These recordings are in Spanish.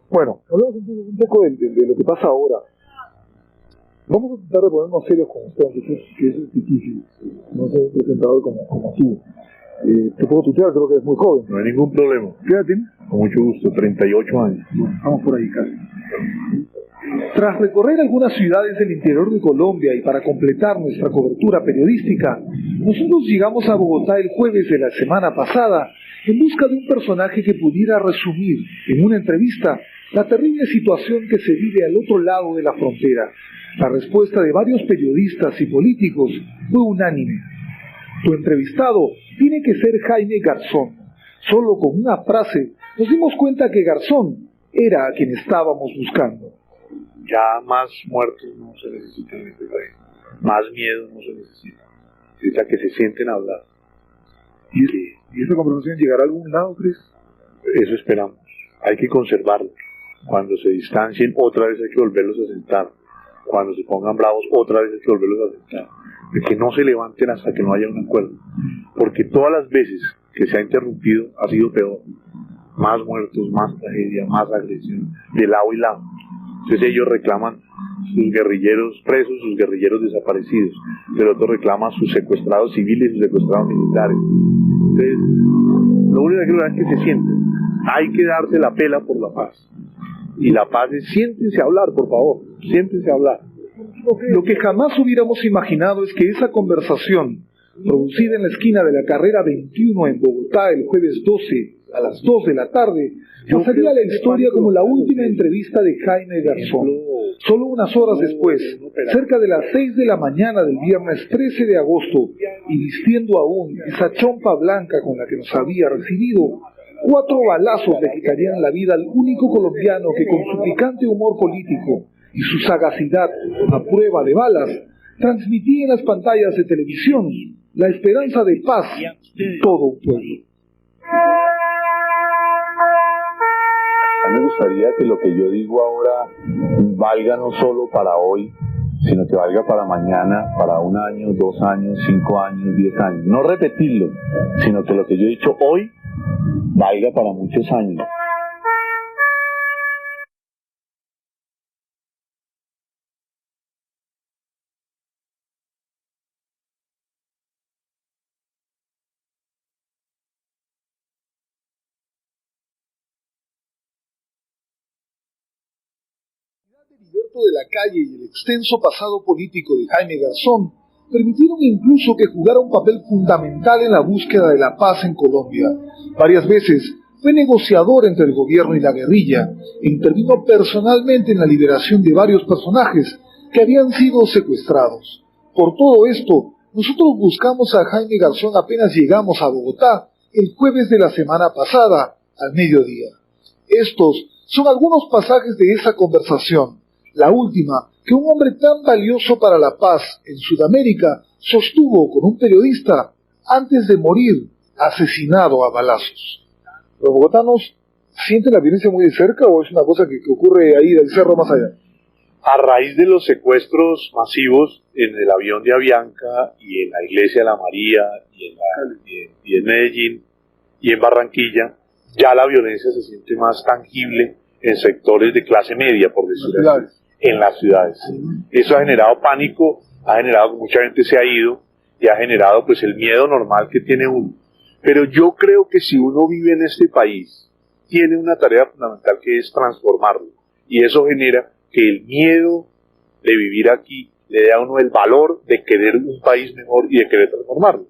Bueno, hablamos un poco de lo que pasa ahora. Vamos a tratar de ponernos serios con usted, que es difícil. No ser un presentador como tú. Te puedo tutear, creo que es muy joven. No hay ningún problema. ¿Qué edad tienes? Con mucho gusto, 38 años. Bueno, vamos por ahí casi. Tras recorrer algunas ciudades del interior de Colombia y para completar nuestra cobertura periodística, nosotros llegamos a Bogotá el jueves de la semana pasada en busca de un personaje que pudiera resumir en una entrevista la terrible situación que se vive al otro lado de la frontera. La respuesta de varios periodistas y políticos fue unánime. Tu entrevistado tiene que ser Jaime Garzón. Solo con una frase nos dimos cuenta que Garzón era a quien estábamos buscando. Ya más muertos no se necesitan en este país. Más miedo no se necesita. Necesita que se sienten a hablar. ¿Y esta conversación llegará a algún lado, Cris? Eso esperamos. Hay que conservarlos. Cuando se distancien, otra vez hay que volverlos a sentar. Cuando se pongan bravos, otra vez hay que volverlos a sentar. De que no se levanten hasta que no haya un acuerdo. Porque todas las veces que se ha interrumpido ha sido peor. Más muertos, más tragedia, más agresión, de lado y lado. Entonces ellos reclaman sus guerrilleros presos, sus guerrilleros desaparecidos. Pero otros reclaman sus secuestrados civiles y sus secuestrados militares. Entonces, lo único que lograr es que se sienten. Hay que darse la pela por la paz. Y la paz es, siéntense a hablar, por favor, siéntense a hablar. Lo que jamás hubiéramos imaginado es que esa conversación, producida en la esquina de la carrera 21 en Bogotá el jueves 12 a las 2 de la tarde, pasaría a la historia como la última entrevista de Jaime Garzón. Solo unas horas después, cerca de las 6 de la mañana del viernes 13 de agosto, y vistiendo aún esa chompa blanca con la que nos había recibido, 4 balazos le quitarían la vida al único colombiano que con su picante humor político y su sagacidad a prueba de balas, transmitía en las pantallas de televisión la esperanza de paz de todo un pueblo. A mí me gustaría que lo que yo digo ahora valga no solo para hoy, sino que valga para mañana, para 1 año, 2 años, 5 años, 10 años. No repetirlo, sino que lo que yo he dicho hoy valga para muchos años. Heriberto de la Calle y el extenso pasado político de Jaime Garzón permitieron incluso que jugara un papel fundamental en la búsqueda de la paz en Colombia. Varias veces fue negociador entre el gobierno y la guerrilla e intervino personalmente en la liberación de varios personajes que habían sido secuestrados. Por todo esto, nosotros buscamos a Jaime Garzón apenas llegamos a Bogotá el jueves de la semana pasada, al mediodía. Estos son algunos pasajes de esa conversación, la última que un hombre tan valioso para la paz en Sudamérica sostuvo con un periodista antes de morir asesinado a balazos. ¿Los bogotanos sienten la violencia muy de cerca o es una cosa que ocurre ahí del cerro más allá? A raíz de los secuestros masivos en el avión de Avianca y en la iglesia de la María y en Medellín y en Barranquilla, ya la violencia se siente más tangible en sectores de clase media, por decirlo así, en las ciudades. Eso ha generado pánico, ha generado que mucha gente se ha ido y ha generado pues el miedo normal que tiene uno. Pero yo creo que si uno vive en este país, tiene una tarea fundamental que es transformarlo. Y eso genera que el miedo de vivir aquí le dé a uno el valor de querer un país mejor y de querer transformarlo.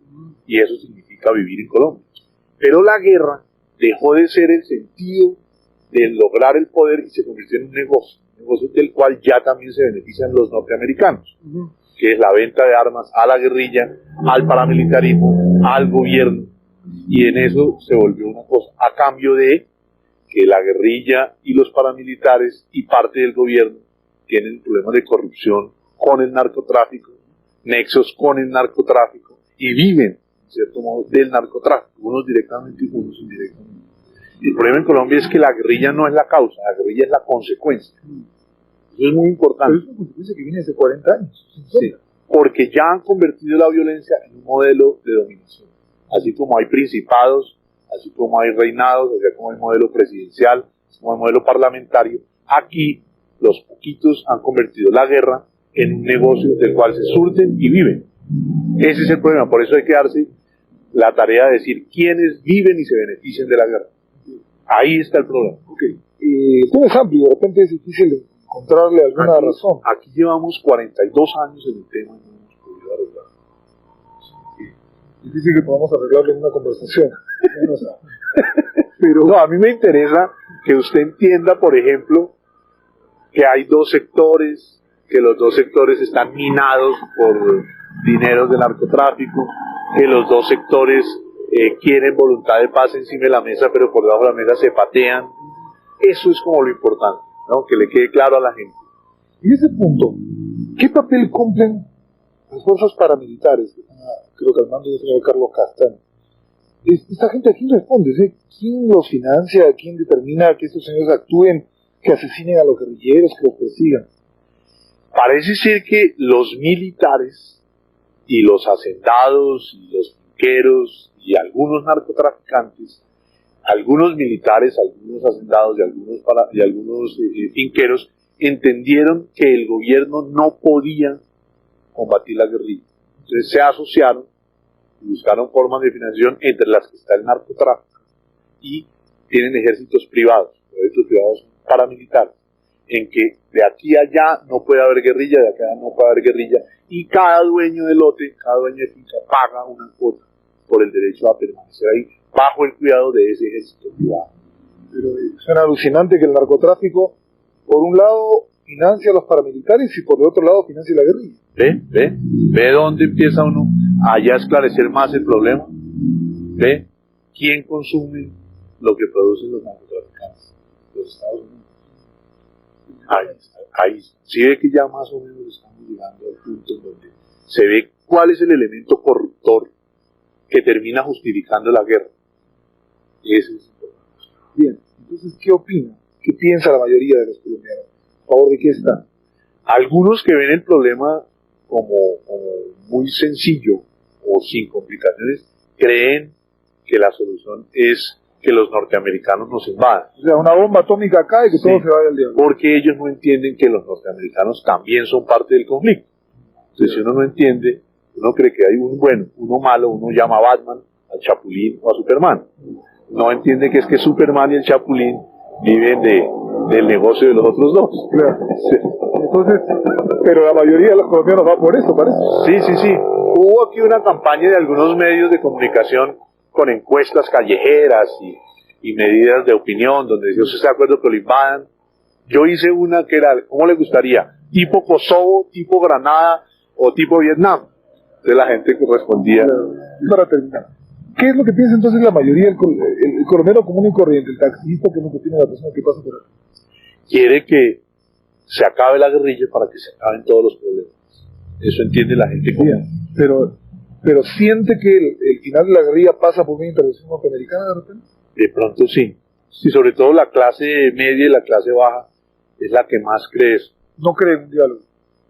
Y eso significa vivir en Colombia. Pero la guerra dejó de ser el sentido de lograr el poder y se convirtió en un negocio del cual ya también se benefician los norteamericanos, que es la venta de armas a la guerrilla, al paramilitarismo, al gobierno, y en eso se volvió una cosa, a cambio de que la guerrilla y los paramilitares y parte del gobierno tienen problemas de corrupción con el narcotráfico, nexos con el narcotráfico, y viven, en cierto modo, del narcotráfico, unos directamente y unos indirectamente. El problema en Colombia es que la guerrilla no es la causa, la guerrilla es la consecuencia. Eso es muy importante. Pero es una consecuencia que viene hace 40 años. Sí, porque ya han convertido la violencia en un modelo de dominación. Así como hay principados, así como hay reinados, así como hay modelo presidencial, como el modelo parlamentario. Aquí los poquitos han convertido la guerra en un negocio del cual se surten y viven. Ese es el problema, por eso hay que darse la tarea de decir quiénes viven y se benefician de la guerra. Ahí está el problema. El tema es amplio, de repente es difícil encontrarle alguna razón. Aquí llevamos 42 años en el tema y no hemos podido arreglar. Difícil que podamos arreglarlo en una conversación. Pero no, a mí me interesa que usted entienda, por ejemplo, que hay dos sectores, que los dos sectores están minados por dineros de narcotráfico, que los dos sectores quieren voluntad de paz encima de la mesa, pero por debajo de la mesa se patean. Eso es como lo importante, ¿no? Que le quede claro a la gente. Y ese punto, ¿qué papel cumplen las fuerzas paramilitares? Creo que al mando del señor Carlos Castaño. Esta gente, ¿a quién responde? ¿Quién los financia? ¿Quién determina que estos señores actúen, que asesinen a los guerrilleros, que los persigan? Parece ser que los militares y los hacendados y los finqueros y algunos narcotraficantes, algunos militares, algunos hacendados y algunos finqueros entendieron que el gobierno no podía combatir la guerrilla. Entonces se asociaron y buscaron formas de financiación, entre las que está el narcotráfico, y tienen ejércitos privados paramilitares, en que de aquí a allá no puede haber guerrilla, de aquí a allá no puede haber guerrilla, y cada dueño de lote, cada dueño de finca paga una cuota por el derecho a permanecer ahí, bajo el cuidado de ese ejército privado. Pero suena alucinante que el narcotráfico, por un lado, financia a los paramilitares y por el otro lado financia la guerrilla. ¿Ve dónde empieza uno allá a esclarecer más el problema? ¿Ve quién consume lo que producen los narcotraficantes? Los Estados Unidos. Ahí sí ve que ya más o menos estamos llegando al punto en donde se ve cuál es el elemento corruptor que termina justificando la guerra. Ese es el problema. Bien, entonces, ¿qué opina? ¿Qué piensa la mayoría de los colombianos? ¿A favor de qué están? Algunos que ven el problema como muy sencillo o sin complicaciones, creen que la solución es que los norteamericanos nos invadan. O sea, una bomba atómica cae y que todo se vaya al diablo. Porque ellos no entienden que los norteamericanos también son parte del conflicto. Entonces, si uno no entiende, uno cree que hay uno bueno, uno malo, uno llama a Batman, al Chapulín o a Superman. No entiende que es que Superman y el Chapulín viven del negocio de los otros dos. Claro. Sí. Entonces, pero la mayoría de los colombianos va por eso, parece. Sí. Hubo aquí una campaña de algunos medios de comunicación con encuestas callejeras y medidas de opinión, donde decía, ¿usted está de acuerdo que lo invadan? Yo hice una que era, ¿cómo le gustaría? ¿Tipo Kosovo, tipo Granada o tipo Vietnam? Entonces la gente respondía. Para terminar, ¿qué es lo que piensa entonces la mayoría, el colombiano común y corriente, el taxista, que es lo que tiene la persona que pasa por aquí? Quiere que se acabe la guerrilla para que se acaben todos los problemas. Eso entiende la gente común. Pero siente que el final de la guerrilla pasa por una intervención norteamericana de repente. De pronto sí. Y sobre todo la clase media y la clase baja es la que más cree eso. No cree en un diálogo.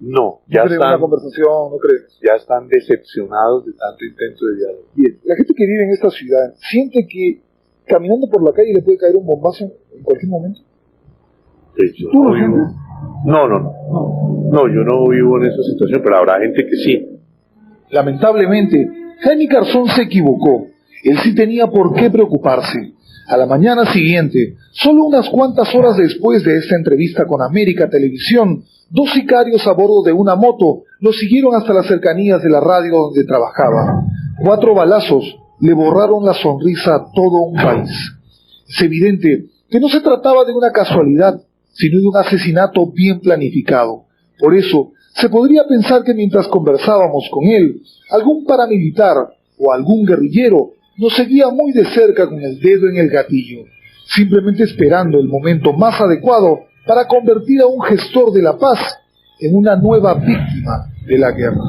No, ya creen en una conversación, no creen. Ya están decepcionados de tanto intento de diálogo. Bien, la gente que vive en esta ciudad siente que caminando por la calle le puede caer un bombazo en cualquier momento. ¿Tú lo sientes? No, yo no vivo en esa situación, pero habrá gente que sí. Lamentablemente, Jaime Garzón se equivocó. Él sí tenía por qué preocuparse. A la mañana siguiente, solo unas cuantas horas después de esta entrevista con América Televisión, dos sicarios a bordo de una moto lo siguieron hasta las cercanías de la radio donde trabajaba. 4 balazos le borraron la sonrisa a todo un país. Es evidente que no se trataba de una casualidad, sino de un asesinato bien planificado. Por eso, se podría pensar que mientras conversábamos con él, algún paramilitar o algún guerrillero nos seguía muy de cerca con el dedo en el gatillo, simplemente esperando el momento más adecuado para convertir a un gestor de la paz en una nueva víctima de la guerra.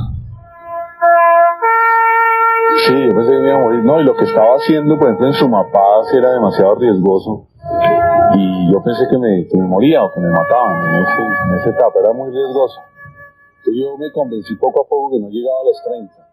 Sí, yo pensé que me iba a morir, no, y lo que estaba haciendo, por ejemplo, en Sumapaz era demasiado riesgoso, y yo pensé que me moría o que me mataban en esa etapa, era muy riesgoso. Entonces yo me convencí poco a poco que no llegaba a los 30.